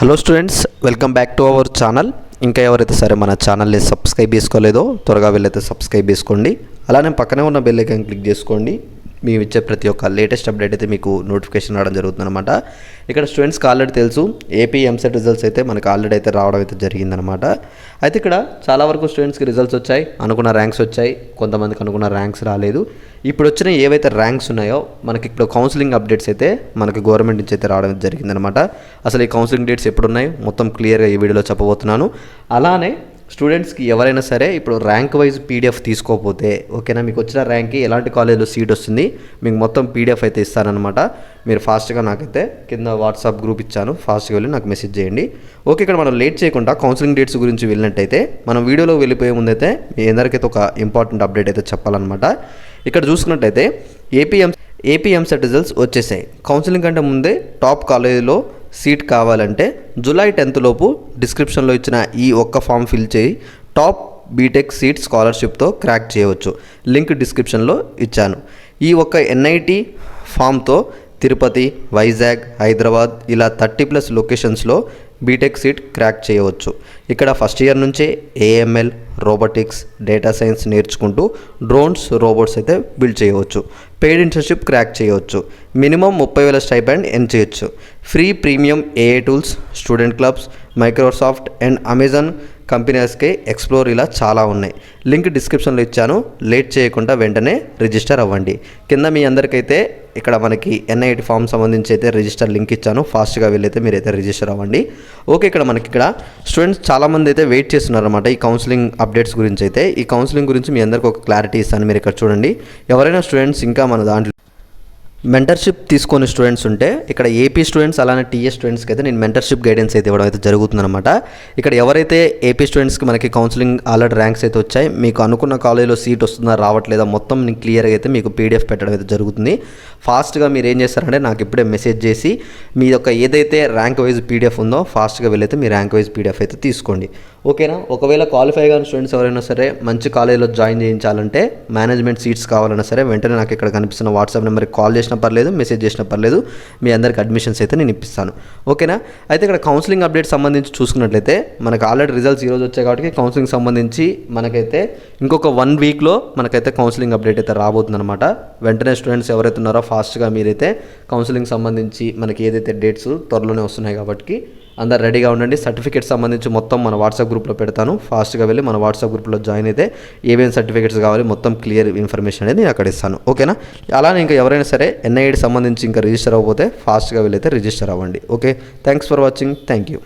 Hello students, welcome back to our channel. ఇంకా ఎవరైతే సరే మన ఛానల్ని సబ్స్క్రైబ్ చేసుకోలేదో త్వరగా వెళ్ళైతే సబ్స్క్రైబ్ చేసుకోండి. అలానే పక్కనే ఉన్న బెల్ ఐకాన్ క్లిక్ చేసుకోండి. మేము ఇచ్చే ప్రతి ఒక్క లేటెస్ట్ అప్డేట్ అయితే మీకు నోటిఫికేషన్ రావడం జరుగుతుందన్నమాట. ఇక్కడ స్టూడెంట్స్కి ఆల్రెడీ తెలుసు, ఏపీ ఎంసెట్ రిజల్ట్స్ అయితే మనకు ఆల్రెడీ అయితే రావడం అయితే జరిగిందనమాట. అయితే ఇక్కడ చాలా వరకు స్టూడెంట్స్కి రిజల్ట్స్ వచ్చాయి, అనుకున్న ర్యాంక్స్ వచ్చాయి, కొంతమందికి అనుకున్న ర్యాంక్స్ రాలేదు. ఇప్పుడు వచ్చిన ఏవైతే ర్యాంక్స్ ఉన్నాయో మనకి ఇప్పుడు కౌన్సిలింగ్ అప్డేట్స్ అయితే మనకి గవర్నమెంట్ నుంచి అయితే రావడం జరిగిందనమాట. అసలు ఈ కౌన్సిలింగ్ డేట్స్ ఎప్పుడు ఉన్నాయి మొత్తం క్లియర్గా ఈ వీడియోలో చెప్పబోతున్నాను. అలానే స్టూడెంట్స్కి ఎవరైనా సరే ఇప్పుడు ర్యాంక్ వైజ్ పీడిఎఫ్ తీసుకోకపోతే ఓకేనా, మీకు వచ్చిన ర్యాంక్కి ఎలాంటి కాలేజీలో సీట్ వస్తుంది మీకు మొత్తం పీడిఎఫ్ అయితే ఇస్తానన్నమాట. మీరు ఫాస్ట్గా నాకైతే కింద వాట్సాప్ గ్రూప్ ఇచ్చాను, ఫాస్ట్గా వెళ్ళి నాకు మెసేజ్ చేయండి. ఓకే, ఇక్కడ మనం లేట్ చేయకుండా కౌన్సిలింగ్ డేట్స్ గురించి వెళ్ళినట్టయితే మనం వీడియోలో వెళ్ళిపోయే ముందైతే మీ అందరికైతే ఒక ఇంపార్టెంట్ అప్డేట్ అయితే చెప్పాలన్నమాట. ఇక్కడ చూసుకున్నట్టయితే ఏపీ ఎంసెట్ రిజల్ట్స్ వచ్చేసాయి. కౌన్సిలింగ్ కంటే ముందే టాప్ కాలేజీలో సీట్ కావాలంటే జూలై 10th లోపు డిస్క్రిప్షన్లో ఇచ్చిన ఈ ఒక్క ఫామ్ ఫిల్ చేయి టాప్ బీటెక్ సీట్ స్కాలర్షిప్తో క్రాక్ చేయవచ్చు. లింక్ డిస్క్రిప్షన్లో ఇచ్చాను. ఈ ఒక్క ఎన్ఐటి ఫామ్తో తిరుపతి, వైజాగ్, హైదరాబాద్ ఇలా 30+ లొకేషన్స్లో బీటెక్ సీట్ క్రాక్ చేయవచ్చు. ఇక్కడ ఫస్ట్ ఇయర్ నుంచే ఏఎంఎల్, రోబోటిక్స్, డేటా సైన్స్ నేర్చుకుంటూ డ్రోన్స్, రోబోట్స్ అయితే బిల్డ్ చేయవచ్చు. పెయిడ్ ఇంటర్న్షిప్ క్రాక్ చేయవచ్చు. మినిమం 30,000 స్టైపెండ్ ఎర్న్ చేయొచ్చు. Free premium AI tools, student clubs, Microsoft and Amazon కంపెనీస్కి ఎక్స్ప్లోర్ ఇలా చాలా ఉన్నాయి. లింక్ డిస్క్రిప్షన్లో ఇచ్చాను. లేట్ చేయకుండా వెంటనే రిజిస్టర్ అవ్వండి. కింద మీ అందరికైతే ఇక్కడ మనకి ఎన్ఐటి ఫామ్ సంబంధించి అయితే రిజిస్టర్ లింక్ ఇచ్చాను. ఫాస్ట్గా వెళ్ళైతే మీరైతే రిజిస్టర్ అవ్వండి. ఓకే, ఇక్కడ మనకి ఇక్కడ స్టూడెంట్స్ చాలామంది అయితే వెయిట్ చేస్తున్నారన్నమాట ఈ కౌన్సిలింగ్ అప్డేట్స్ గురించి. అయితే ఈ కౌన్సిలింగ్ గురించి మీ అందరికీ ఒక క్లారిటీ ఇస్తాను. మీరు ఇక్కడ చూడండి, ఎవరైనా స్టూడెంట్స్ ఇంకా మన దాంట్లో మెంటర్షిప్ తీసుకొని స్టూడెంట్స్ ఉంటే ఇక్కడ ఏపీ స్టూడెంట్స్ అలానే టీఎస్ స్టూడెంట్స్కి అయితే నేను మెంటర్షిప్ గైడెన్స్ అయితే ఇవ్వడం అయితే జరుగుతుందన్నమాట. ఇక్కడ ఎవరైతే ఏపీ స్టూడెంట్స్కి మనకి కౌన్సిలింగ్ ఆల్రెడీ ర్యాంక్స్ అయితే వచ్చాయి, మీకు అనుకున్న కాలేజీలో సీట్ వస్తుందా రావట్లేదా మొత్తం నేను క్లియర్గా అయితే మీకు పీడిఎఫ్ పెట్టడం అయితే జరుగుతుంది. ఫాస్ట్గా మీరు ఏం చేస్తారంటే నాకు ఇప్పుడే మెసేజ్ చేసి మీ యొక్క ఏదైతే ర్యాంక్ వైజ్ పీడిఎఫ్ ఉందో ఫాస్ట్గా వెళ్ళైతే మీ ర్యాంక్ వైజ్ పీడిఎఫ్ అయితే తీసుకోండి. ఓకేనా, ఒకవేళ క్వాలిఫై కాని స్టూడెంట్స్ ఎవరైనా సరే మంచి కాలేజీలో జాయిన్ చేయించాలంటే మేనేజ్మెంట్ సీట్స్ కావాలన్నా సరే వెంటనే నాకు ఇక్కడ కనిపిస్తున్న వాట్సాప్ నెంబర్కి కాల్ చేసినా పర్లేదు, మెసేజ్ చేసినా పర్లేదు, మీ అందరికి అడ్మిషన్స్ అయితే నేను ఇప్పిస్తాను. ఓకేనా, అయితే ఇక్కడ కౌన్సిలింగ్ అప్డేట్ సంబంధించి చూసుకున్నట్లయితే మనకు ఆల్రెడీ రిజల్ట్స్ ఈరోజు వచ్చాయి కాబట్టి కౌన్సిలింగ్ సంబంధించి మనకైతే ఇంకొక 1 వీక్లో మనకైతే కౌన్సిలింగ్ అప్డేట్ అయితే రాబోతుందన్నమాట. వెంటనే స్టూడెంట్స్ ఎవరైతే ఉన్నారో ఫాస్ట్గా మీరైతే కౌన్సిలింగ్ సంబంధించి మనకి ఏదైతే డేట్స్ త్వరలోనే వస్తున్నాయి కాబట్టి అందరు రెడీగా ఉండండి. సర్టిఫికేట్స్ సంబంధించి మొత్తం మన వాట్సాప్ గ్రూప్లో పెడతాను. ఫాస్ట్గా వెళ్ళి మన వాట్సాప్ గ్రూప్లో జాయిన్ అయితే ఏమేమి సర్టిఫికేట్స్ కావాలి మొత్తం క్లియర్ ఇన్ఫర్మేషన్ అనేది నేను అక్కడ ఇస్తాను. ఓకేనా, అలానే ఇంకా ఎవరైనా సరే ఎన్ఐడి సంబంధించి ఇంకా రిజిస్టర్ అవ్వకపోతే ఫాస్ట్గా వెళ్ళైతే రిజిస్టర్ అవ్వండి. Okay, thanks for watching. Thank you.